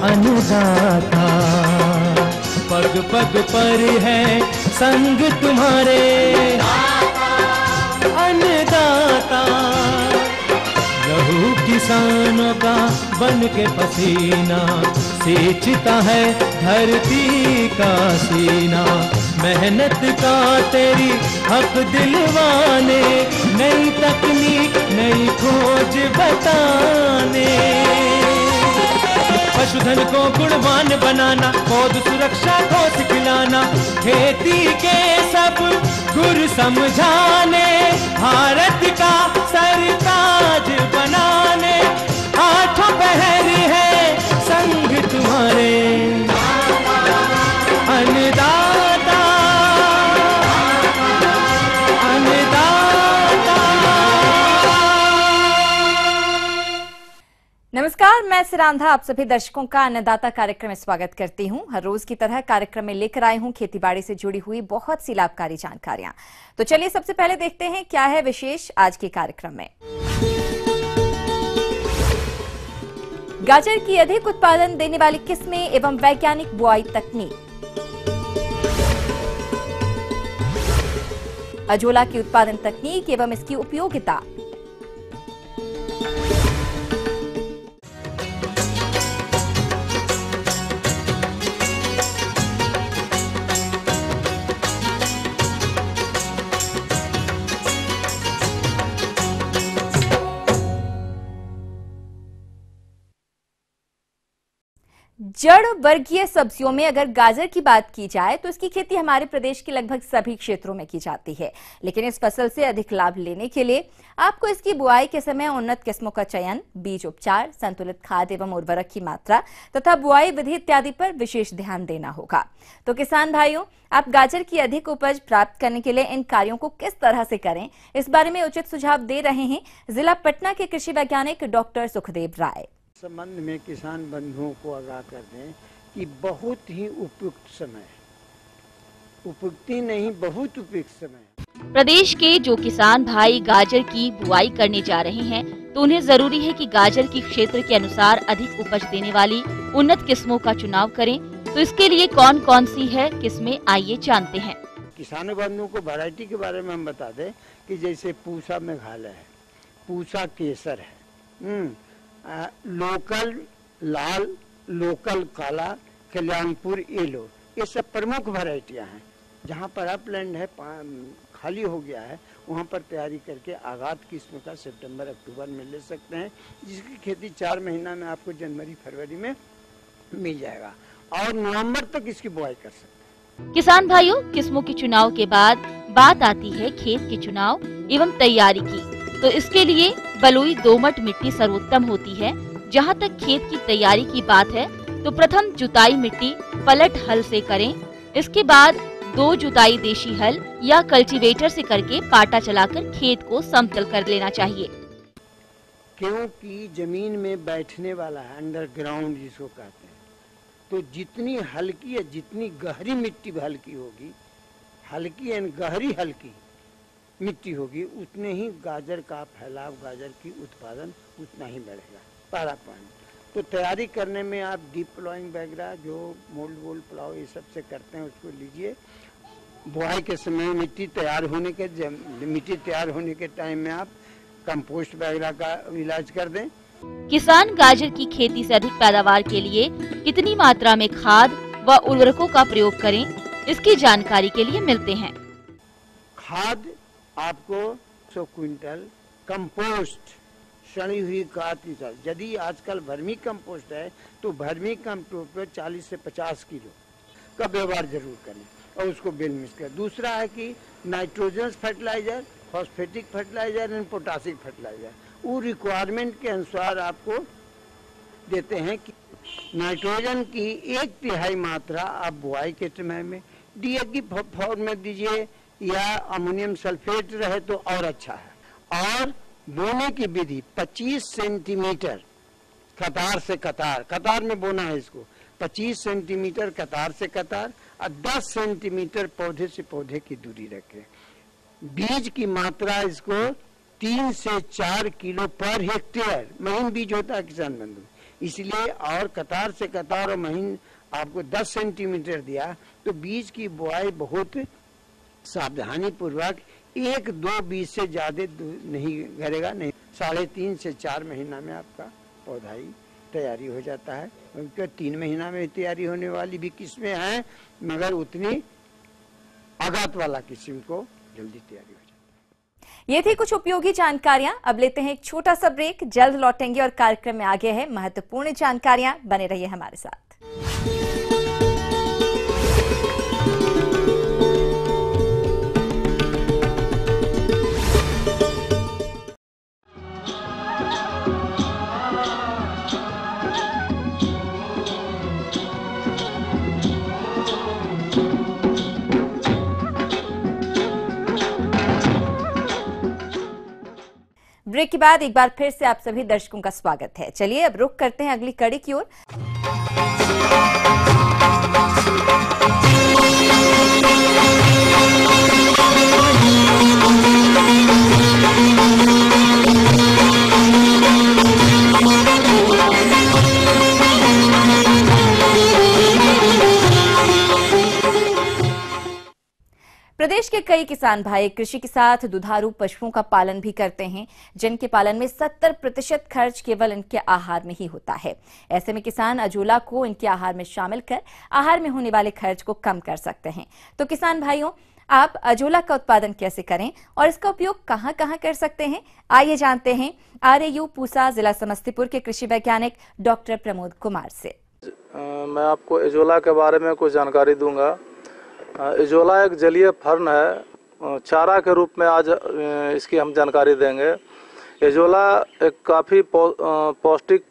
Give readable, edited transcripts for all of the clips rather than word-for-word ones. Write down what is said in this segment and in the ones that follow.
अन्नदाता। पग पग पर है संग तुम्हारे अन्नदाता। लहू किसानों का बन के पसीना सींचता है धरती का सीना। मेहनत का तेरी हक दिलवाने, नई तकनीक नई खोज बताने। पशुधन को गुणवान बनाना, पौध सुरक्षा को सिखलाना, खेती के सब गुर समझाने, भारत का सरताज बनाने। आठों पहर है संग तुम्हारे अन्नदाता अन्नदाता। नमस्कार, मैं सिरांधा आप सभी दर्शकों का अन्नदाता कार्यक्रम में स्वागत करती हूं। हर रोज की तरह कार्यक्रम में लेकर आई हूं खेतीबाड़ी से जुड़ी हुई बहुत सी लाभकारी जानकारियां। तो चलिए सबसे पहले देखते हैं क्या है विशेष आज के कार्यक्रम में। गाजर की अधिक उत्पादन देने वाली किस्में एवं वैज्ञानिक बुआई तकनीक। अजोला की उत्पादन तकनीक एवं इसकी उपयोगिता। जड़ वर्गीय सब्जियों में अगर गाजर की बात की जाए तो इसकी खेती हमारे प्रदेश के लगभग सभी क्षेत्रों में की जाती है। लेकिन इस फसल से अधिक लाभ लेने के लिए आपको इसकी बुआई के समय उन्नत किस्मों का चयन, बीज उपचार, संतुलित खाद एवं उर्वरक की मात्रा तथा बुआई विधि इत्यादि पर विशेष ध्यान देना होगा। तो किसान भाइयों, आप गाजर की अधिक उपज प्राप्त करने के लिए इन कार्यों को किस तरह से करें, इस बारे में उचित सुझाव दे रहे हैं जिला पटना के कृषि वैज्ञानिक डॉक्टर सुखदेव राय। संबंध में किसान बंधुओं को आगाह कर दें कि बहुत ही उपयुक्त समय, उपयुक्ति नहीं बहुत उपयुक्त समय। प्रदेश के जो किसान भाई गाजर की बुआई करने जा रहे हैं तो उन्हें जरूरी है कि गाजर की क्षेत्र के अनुसार अधिक उपज देने वाली उन्नत किस्मों का चुनाव करें। तो इसके लिए कौन कौन सी है किस्में, आइए जानते हैं। किसानों बंधुओं को वैरायटी के बारे में हम बता दें कि जैसे पूसा मेघालय है, पूसा केसर है, लोकल लाल, लोकल काला, कल्याणपुर येलो, ये सब प्रमुख वैरायटियां हैं। जहां पर अपलैंड है, खाली हो गया है, वहां पर तैयारी करके आगात किस्म का सितंबर अक्टूबर में ले सकते हैं, जिसकी खेती 4 महीना में आपको जनवरी फरवरी में मिल जाएगा और नवंबर तक इसकी बुआई कर सकते हैं। किसान भाइयों, किस्मों के चुनाव के बाद बात आती है खेत के चुनाव एवं तैयारी की। तो इसके लिए बलुई दोमट मिट्टी सर्वोत्तम होती है। जहां तक खेत की तैयारी की बात है तो प्रथम जुताई मिट्टी पलट हल से करें। इसके बाद 2 जुताई देशी हल या कल्टीवेटर से करके पाटा चलाकर खेत को समतल कर लेना चाहिए। क्योंकि जमीन में बैठने वाला है, अंडरग्राउंड जिसको कहते हैं, तो जितनी हल्की या जितनी गहरी मिट्टी हल्की होगी, हल्की एंड गहरी हल्की मिट्टी होगी, उतने ही गाजर का फैलाव, गाजर की उत्पादन उतना ही बढ़ेगा। पहला पॉइंट। तो तैयारी करने में आप डीप प्लॉइंग वगैरह जो मोल्ड वोल्ड प्लाव ये सब से करते हैं उसको लीजिए। बुआई के समय मिट्टी तैयार होने के टाइम में आप कंपोस्ट वगैरह का इलाज कर दें। किसान गाजर की खेती से अधिक पैदावार के लिए कितनी मात्रा में खाद व उर्वरकों का प्रयोग करें, इसकी जानकारी के लिए मिलते हैं। खाद आपको 100 क्विंटल, कंपोस्ट सड़ी हुई खाद की साथ, यदि आजकल वर्मी कंपोस्ट है तो वर्मी कंपोस्ट पर 40 से 50 किलो का व्यवहार जरूर करें और उसको बेल मिक्स करें। दूसरा है कि nitrogen fertiliser, phosphatic fertiliser and potassic fertiliser वो रिक्वायरमेंट के अनुसार आपको देते हैं कि नाइट्रोजन की 1/3 मात्रा आप बुआई के समय में डीएपी फॉर्म में दीजिए या अमोनियम सल्फेट रहे तो और अच्छा है। और बोने की विधि 25 सेंटीमीटर कतार से कतार में बोना है इसको, 25 सेंटीमीटर कतार से कतार और 10 सेंटीमीटर पौधे से पौधे की दूरी रखें। बीज की मात्रा इसको 3 से 4 किलो पर हेक्टेयर, महीन बीज होता है किसान बंधु, इसलिए और कतार से कतार और महीन आपको 10 सेंटीमीटर दिया तो बीज की बुआई बहुत सावधानी पूर्वक 1-2 बीज से ज्यादा नहीं करेगा, नहीं 3.5 से 4 महीना में आपका पौधा ही तैयारी हो जाता है। क्योंकि 3 महीना में तैयारी होने वाली भी किस्में हैं, मगर उतनी आघात वाला किस्म को जल्दी तैयारी हो जाती है। ये थी कुछ उपयोगी जानकारियां। अब लेते हैं एक छोटा सा ब्रेक, जल्द लौटेंगे और कार्यक्रम में आगे है महत्वपूर्ण जानकारियां। बने रहिए हमारे साथ। ब्रेक के बाद एक बार फिर से आप सभी दर्शकों का स्वागत है। चलिए अब रुख करते हैं अगली कड़ी की ओर। प्रदेश के कई किसान भाई कृषि के साथ दुधारू पशुओं का पालन भी करते हैं, जिनके पालन में 70% खर्च केवल इनके आहार में ही होता है। ऐसे में किसान अजोला को इनके आहार में शामिल कर आहार में होने वाले खर्च को कम कर सकते हैं। तो किसान भाइयों, आप अजोला का उत्पादन कैसे करें और इसका उपयोग कहां-कहां कर सकते हैं, आइए जानते हैं RAU पूसा जिला समस्तीपुर के कृषि वैज्ञानिक डॉक्टर प्रमोद कुमार से। मैं आपको अजोला के बारे में कुछ जानकारी दूंगा। अजोला एक जलीय फर्न है, चारा के रूप में आज इसकी हम जानकारी देंगे। अजोला एक काफ़ी पौष्टिक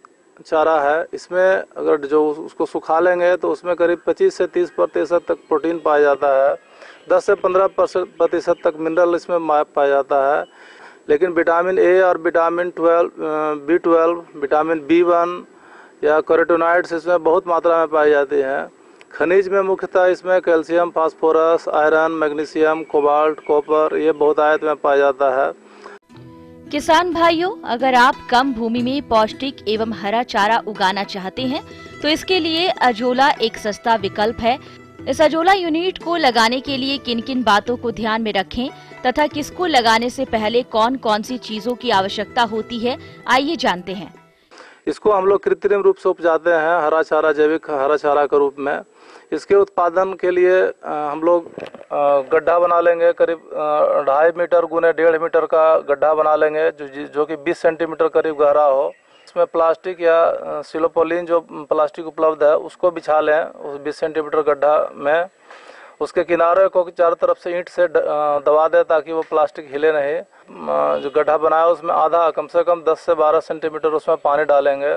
चारा है। इसमें अगर जो उसको सुखा लेंगे तो उसमें करीब 25 से 30% तक प्रोटीन पाया जाता है, 10 से 15% तक मिनरल इसमें पाया जाता है। लेकिन विटामिन ए और विटामिन B12, विटामिन B1 या कैरोटीनॉइड्स इसमें बहुत मात्रा में पाई जाती हैं। खनिज में मुख्यतः इसमें calcium, phosphorus, iron, magnesium, cobalt, copper ये बहुत आयत में पाया जाता है। किसान भाइयों, अगर आप कम भूमि में पौष्टिक एवं हरा चारा उगाना चाहते हैं तो इसके लिए अजोला एक सस्ता विकल्प है। इस अजोला यूनिट को लगाने के लिए किन किन बातों को ध्यान में रखें तथा किसको लगाने से पहले कौन कौन सी चीजों की आवश्यकता होती है, आइए जानते हैं। इसको हम लोग कृत्रिम रूप से उपजाते हैं, हरा चारा, जैविक हरा चारा के रूप में। इसके उत्पादन के लिए हम लोग गड्ढा बना लेंगे, करीब 2.5 मीटर गुने 1.5 मीटर का गड्ढा बना लेंगे जो कि 20 सेंटीमीटर करीब गहरा हो। इसमें प्लास्टिक या सिलोपोलीन जो प्लास्टिक उपलब्ध है उसको बिछा लें उस 20 सेंटीमीटर गड्ढा में। उसके किनारे को चारों तरफ से ईंट से दबा दें ताकि वो प्लास्टिक हिले नहीं। जो गड्ढा बनाया उसमें आधा कम से कम 10 से 12 सेंटीमीटर उसमें पानी डालेंगे।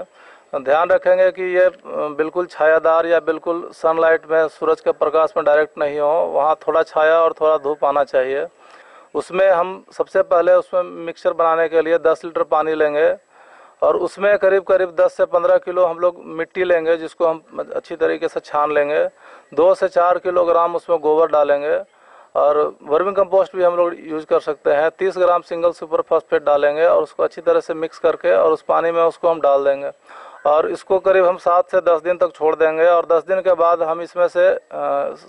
ध्यान रखेंगे कि ये बिल्कुल छायादार या बिल्कुल सनलाइट में, सूरज के प्रकाश में डायरेक्ट नहीं हो, वहाँ थोड़ा छाया और थोड़ा धूप आना चाहिए। उसमें हम सबसे पहले उसमें मिक्सचर बनाने के लिए 10 लीटर पानी लेंगे और उसमें करीब 10 से 15 किलो हम लोग मिट्टी लेंगे जिसको हम अच्छी तरीके से छान लेंगे। 2 से 4 किलोग्राम उसमें गोबर डालेंगे और वर्मी कंपोस्ट भी हम लोग यूज़ कर सकते हैं। 30 ग्राम सिंगल सुपर फास्फेट डालेंगे और उसको अच्छी तरह से मिक्स करके और उस पानी में उसको हम डाल देंगे और इसको करीब हम 7 से 10 दिन तक छोड़ देंगे। और 10 दिन के बाद हम इसमें से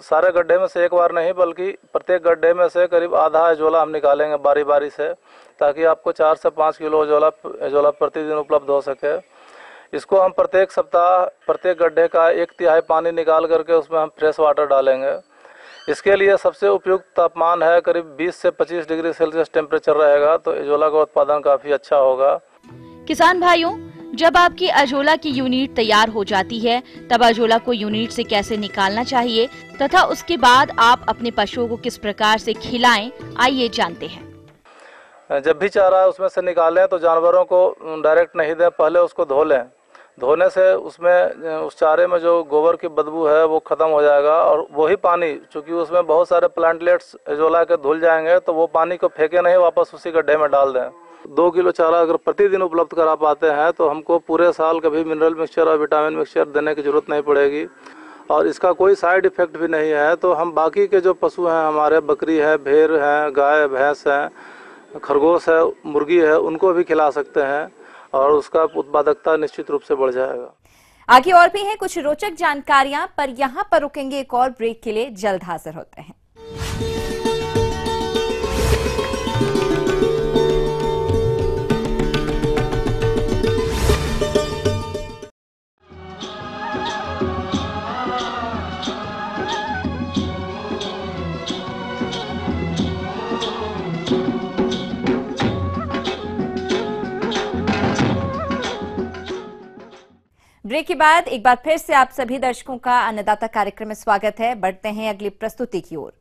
सारे गड्ढे में से एक बार नहीं बल्कि प्रत्येक गड्ढे में से करीब आधा अजोला हम निकालेंगे बारी बारी से, ताकि आपको 4 से 5 किलो अजोला प्रतिदिन उपलब्ध हो सके। इसको हम प्रत्येक सप्ताह प्रत्येक गड्ढे का 1/3 पानी निकाल करके उसमें हम फ्रेश वाटर डालेंगे। इसके लिए सबसे उपयुक्त तापमान है करीब 20 से 25 डिग्री सेल्सियस टेम्परेचर रहेगा, तो अजोला का उत्पादन काफ़ी अच्छा होगा। किसान भाइयों, जब आपकी अजोला की यूनिट तैयार हो जाती है तब अजोला को यूनिट से कैसे निकालना चाहिए तथा उसके बाद आप अपने पशुओं को किस प्रकार से खिलाएं, आइए जानते हैं। जब भी चारा उसमें से निकालें तो जानवरों को डायरेक्ट नहीं दें, पहले उसको धो लें। धोने से उसमें उस चारे में जो गोबर की बदबू है वो ख़त्म हो जाएगा और वही पानी, चूँकि उसमें बहुत सारे प्लांटलेट्स अजोला के धुल जाएंगे, तो वो पानी को फेंके नहीं, वापस उसी गड्ढे में डाल दें। 2 किलो चारा अगर प्रतिदिन उपलब्ध करा पाते हैं तो हमको पूरे साल कभी मिनरल मिक्सचर और विटामिन मिक्सचर देने की ज़रूरत नहीं पड़ेगी और इसका कोई साइड इफ़ेक्ट भी नहीं है। तो हम बाकी के जो पशु हैं हमारे, बकरी है, भेड़ हैं, गाय भैंस हैं, खरगोश है, मुर्गी है, उनको भी खिला सकते हैं और उसका उत्पादकता निश्चित रूप से बढ़ जाएगा। आगे और भी हैं कुछ रोचक जानकारियां, पर यहां पर रुकेंगे एक और ब्रेक के लिए। जल्द हाजिर होते हैं। ब्रेक के बाद एक बार फिर से आप सभी दर्शकों का अन्नदाता कार्यक्रम में स्वागत है। बढ़ते हैं अगली प्रस्तुति की ओर।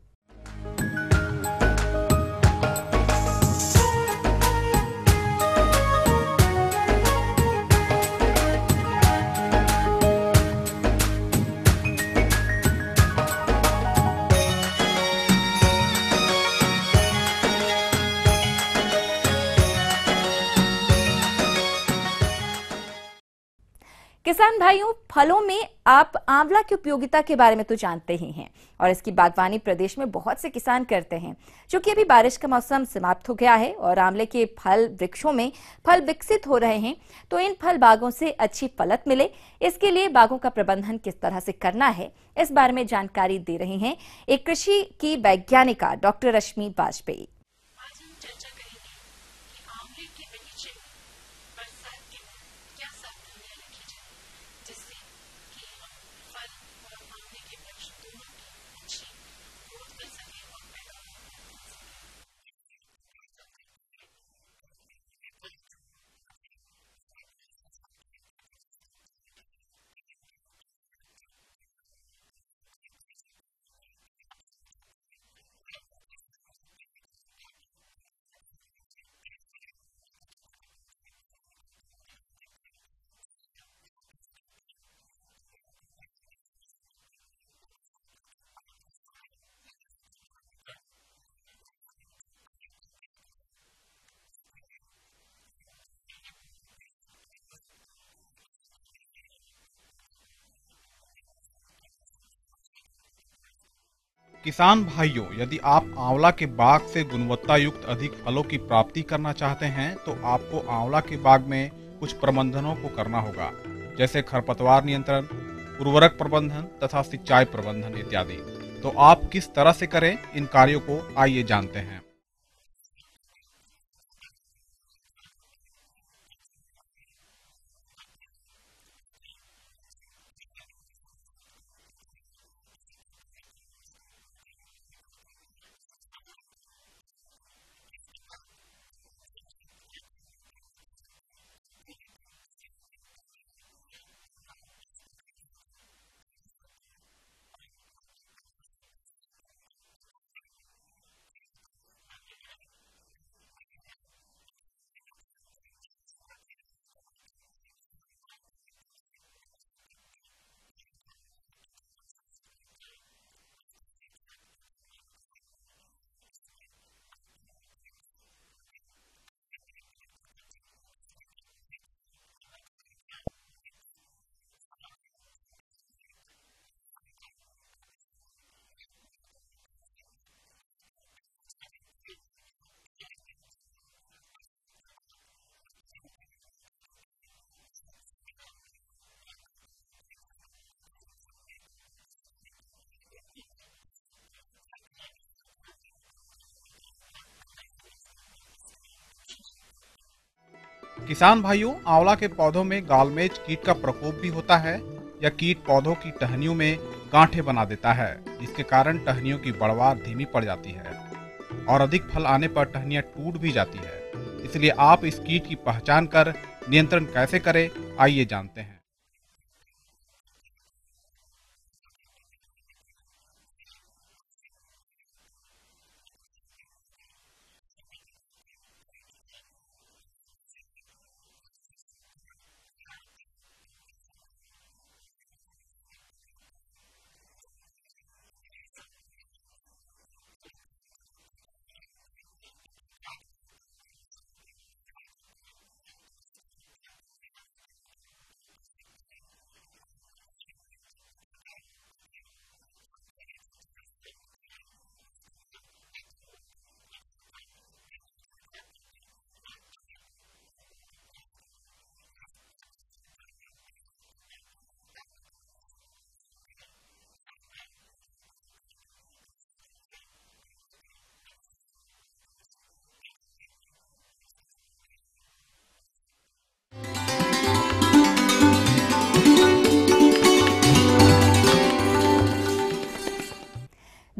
किसान भाइयों, फलों में आप आंवला की उपयोगिता के बारे में तो जानते ही हैं और इसकी बागवानी प्रदेश में बहुत से किसान करते हैं। चूंकि अभी बारिश का मौसम समाप्त हो गया है और आंवले के फल वृक्षों में फल विकसित हो रहे हैं, तो इन फल बागों से अच्छी फलत मिले, इसके लिए बागों का प्रबंधन किस तरह से करना है, इस बारे में जानकारी दे रही हैं एक कृषि की वैज्ञानिका डॉक्टर रश्मि वाजपेयी। किसान भाइयों, यदि आप आंवला के बाग से गुणवत्ता युक्त अधिक फलों की प्राप्ति करना चाहते हैं तो आपको आंवला के बाग में कुछ प्रबंधनों को करना होगा, जैसे खरपतवार नियंत्रण, उर्वरक प्रबंधन तथा सिंचाई प्रबंधन इत्यादि। तो आप किस तरह से करें इन कार्यों को, आइए जानते हैं। किसान भाइयों, आंवला के पौधों में गालमेज कीट का प्रकोप भी होता है। यह कीट पौधों की टहनियों में गांठें बना देता है, जिसके कारण टहनियों की बढ़वार धीमी पड़ जाती है और अधिक फल आने पर टहनियां टूट भी जाती है। इसलिए आप इस कीट की पहचान कर नियंत्रण कैसे करें, आइए जानते हैं।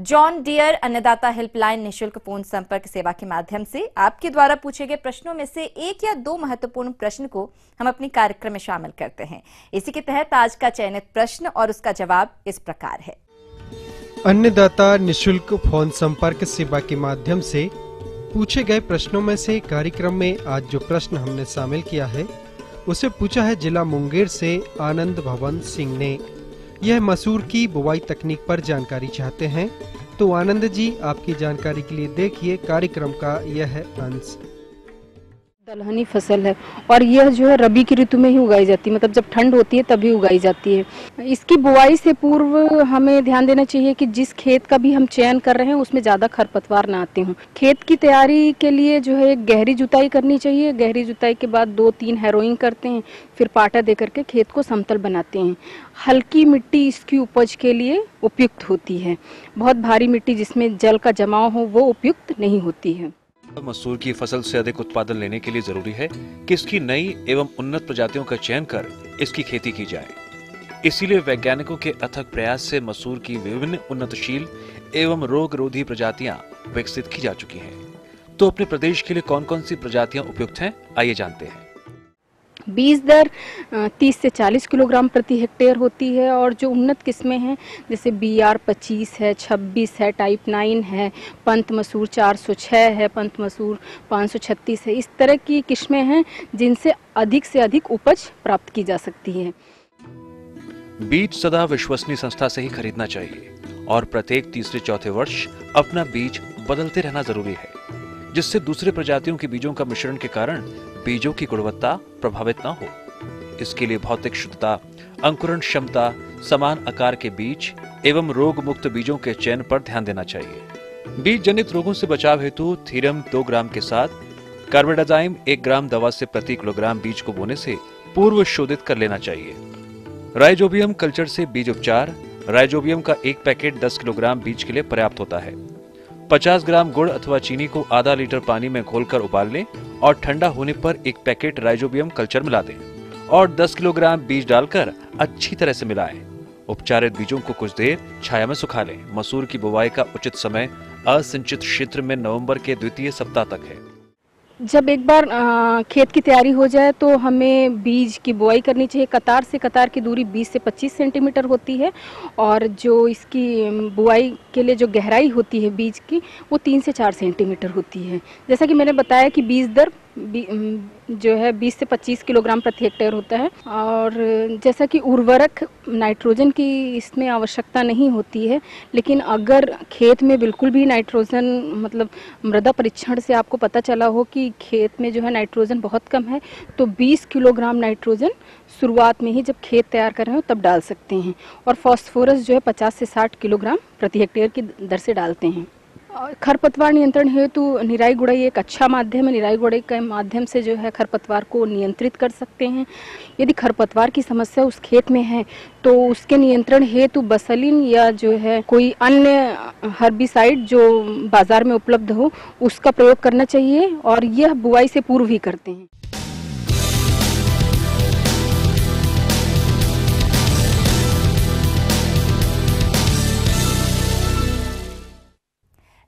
जॉन डियर अन्नदाता हेल्पलाइन निशुल्क फोन संपर्क सेवा के माध्यम से आपके द्वारा पूछे गए प्रश्नों में से एक या दो महत्वपूर्ण प्रश्न को हम अपने कार्यक्रम में शामिल करते हैं। इसी के तहत आज का चयनित प्रश्न और उसका जवाब इस प्रकार है। अन्नदाता निशुल्क फोन संपर्क सेवा के माध्यम से पूछे गए प्रश्नों में से कार्यक्रम में आज जो प्रश्न हमने शामिल किया है उसे पूछा है जिला मुंगेर से आनंद भवन सिंह ने। यह मसूर की बुवाई तकनीक पर जानकारी चाहते हैं। तो आनंद जी, आपकी जानकारी के लिए देखिए कार्यक्रम का यह अंश। दलहनी फसल है और यह जो है रबी की ऋतु में ही उगाई जाती है, मतलब जब ठंड होती है तभी उगाई जाती है। इसकी बुआई से पूर्व हमें ध्यान देना चाहिए कि जिस खेत का भी हम चयन कर रहे हैं उसमें ज़्यादा खरपतवार ना आते हों। खेत की तैयारी के लिए जो है गहरी जुताई करनी चाहिए। गहरी जुताई के बाद 2-3 हैरोइंग करते हैं, फिर पाटा दे करके खेत को समतल बनाते हैं। हल्की मिट्टी इसकी उपज के लिए उपयुक्त होती है। बहुत भारी मिट्टी जिसमें जल का जमाव हो वो उपयुक्त नहीं होती है। मसूर की फसल से अधिक उत्पादन लेने के लिए जरूरी है कि इसकी नई एवं उन्नत प्रजातियों का चयन कर इसकी खेती की जाए। इसीलिए वैज्ञानिकों के अथक प्रयास से मसूर की विभिन्न उन्नतशील एवं रोग-रोधी प्रजातियां विकसित की जा चुकी हैं। तो अपने प्रदेश के लिए कौन कौन सी प्रजातियां उपयुक्त हैं, आइए जानते हैं। बीज दर 30 से 40 किलोग्राम प्रति हेक्टेयर होती है और जो उन्नत किस्में हैं जैसे BR 25 है, 26 है, टाइप 9 है, पंत मसूर 406 है, पंत मसूर 536 है। इस तरह की किस्में हैं जिनसे अधिक से अधिक उपज प्राप्त की जा सकती है। बीज सदा विश्वसनीय संस्था से ही खरीदना चाहिए और प्रत्येक तीसरे-चौथे वर्ष अपना बीज बदलते रहना जरूरी है, जिससे दूसरे प्रजातियों के बीजों का मिश्रण के कारण बीजों की गुणवत्ता प्रभावित न हो। इसके लिए भौतिक शुद्धता, अंकुरण क्षमता, समान आकार के बीज एवं रोग मुक्त बीजों के चयन पर ध्यान देना चाहिए। बीज जनित रोगों से बचाव हेतु थीरम 2 ग्राम के साथ कार्बेडाजाइम 1 ग्राम दवा से प्रति किलोग्राम बीज को बोने से पूर्व शोधित कर लेना चाहिए। राइजोबियम कल्चर से बीज उपचार। राइजोबियम का 1 पैकेट 10 किलोग्राम बीज के लिए पर्याप्त होता है। 50 ग्राम गुड़ अथवा चीनी को आधा लीटर पानी में घोलकर उबाल लें और ठंडा होने पर 1 पैकेट राइजोबियम कल्चर मिला दें और 10 किलोग्राम बीज डालकर अच्छी तरह से मिलाएं। उपचारित बीजों को कुछ देर छाया में सुखा लें। मसूर की बुवाई का उचित समय असिंचित क्षेत्र में नवंबर के द्वितीय सप्ताह तक है। जब एक बार खेत की तैयारी हो जाए तो हमें बीज की बुआई करनी चाहिए। कतार से कतार की दूरी 20 से 25 सेंटीमीटर होती है और जो इसकी बुआई के लिए जो गहराई होती है बीज की वो 3 से 4 सेंटीमीटर होती है। जैसा कि मैंने बताया कि बीज दर जो है 20 से 25 किलोग्राम प्रति हेक्टेयर होता है और जैसा कि उर्वरक नाइट्रोजन की इसमें आवश्यकता नहीं होती है, लेकिन अगर खेत में बिल्कुल भी नाइट्रोजन मतलब मृदा परीक्षण से आपको पता चला हो कि खेत में जो है नाइट्रोजन बहुत कम है तो 20 किलोग्राम नाइट्रोजन शुरुआत में ही जब खेत तैयार कर रहे हो तब डाल सकते हैं और फास्फोरस जो है 50 से 60 किलोग्राम प्रति हेक्टेयर की दर से डालते हैं। खरपतवार नियंत्रण हेतु निराई गुड़ाई एक अच्छा माध्यम है। निराई गुड़ाई के माध्यम से जो है खरपतवार को नियंत्रित कर सकते हैं। यदि खरपतवार की समस्या उस खेत में है तो उसके नियंत्रण हेतु बसलिन या जो है कोई अन्य हर्बिसाइड जो बाजार में उपलब्ध हो उसका प्रयोग करना चाहिए और यह बुआई से पूर्व ही करते हैं।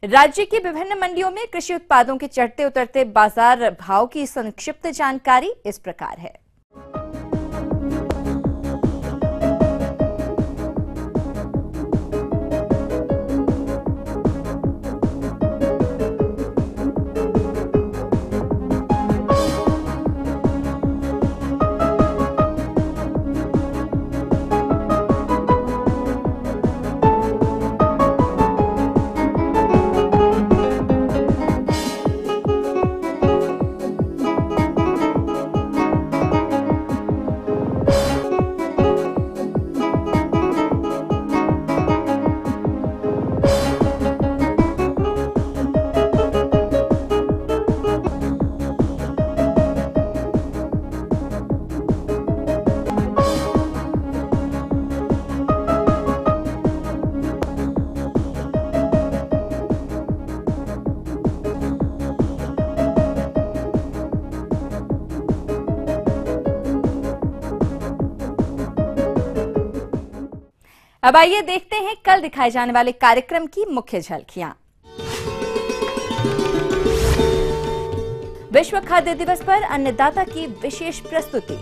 राज्य की विभिन्न मंडियों में कृषि उत्पादों के चढ़ते उतरते बाजार भाव की संक्षिप्त जानकारी इस प्रकार है। अब आइए देखते हैं कल दिखाए जाने वाले कार्यक्रम की मुख्य झलकियां। विश्व खाद्य दिवस पर अन्नदाता की विशेष प्रस्तुति।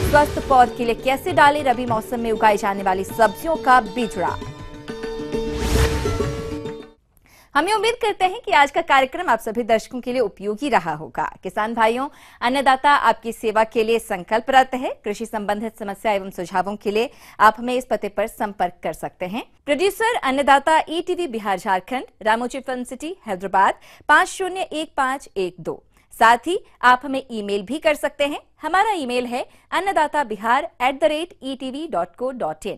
स्वस्थ पौध के लिए कैसे डालें रबी मौसम में उगाई जाने वाली सब्जियों का बिचड़ा। हमें उम्मीद करते हैं कि आज का कार्यक्रम आप सभी दर्शकों के लिए उपयोगी रहा होगा। किसान भाइयों, अन्नदाता आपकी सेवा के लिए संकल्परत है। कृषि संबंधित समस्या एवं सुझावों के लिए आप हमें इस पते पर संपर्क कर सकते हैं। प्रोड्यूसर अन्नदाता ETV Bihar Jharkhand, Ramoji film city Hyderabad 501512। साथ ही आप हमें ईमेल भी कर सकते हैं। हमारा ईमेल है annadatabihar@etv.co.in।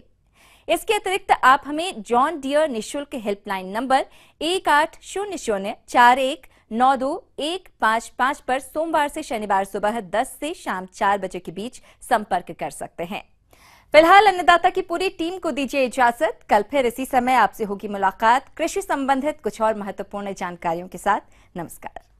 इसके अतिरिक्त आप हमें जॉन डियर निःशुल्क हेल्पलाइन नंबर 180041925155 पर सोमवार से शनिवार सुबह 10 से शाम 4 बजे के बीच संपर्क कर सकते हैं। फिलहाल अन्नदाता की पूरी टीम को दीजिए इजाजत। कल फिर इसी समय आपसे होगी मुलाकात कृषि संबंधित कुछ और महत्वपूर्ण जानकारियों के साथ। नमस्कार।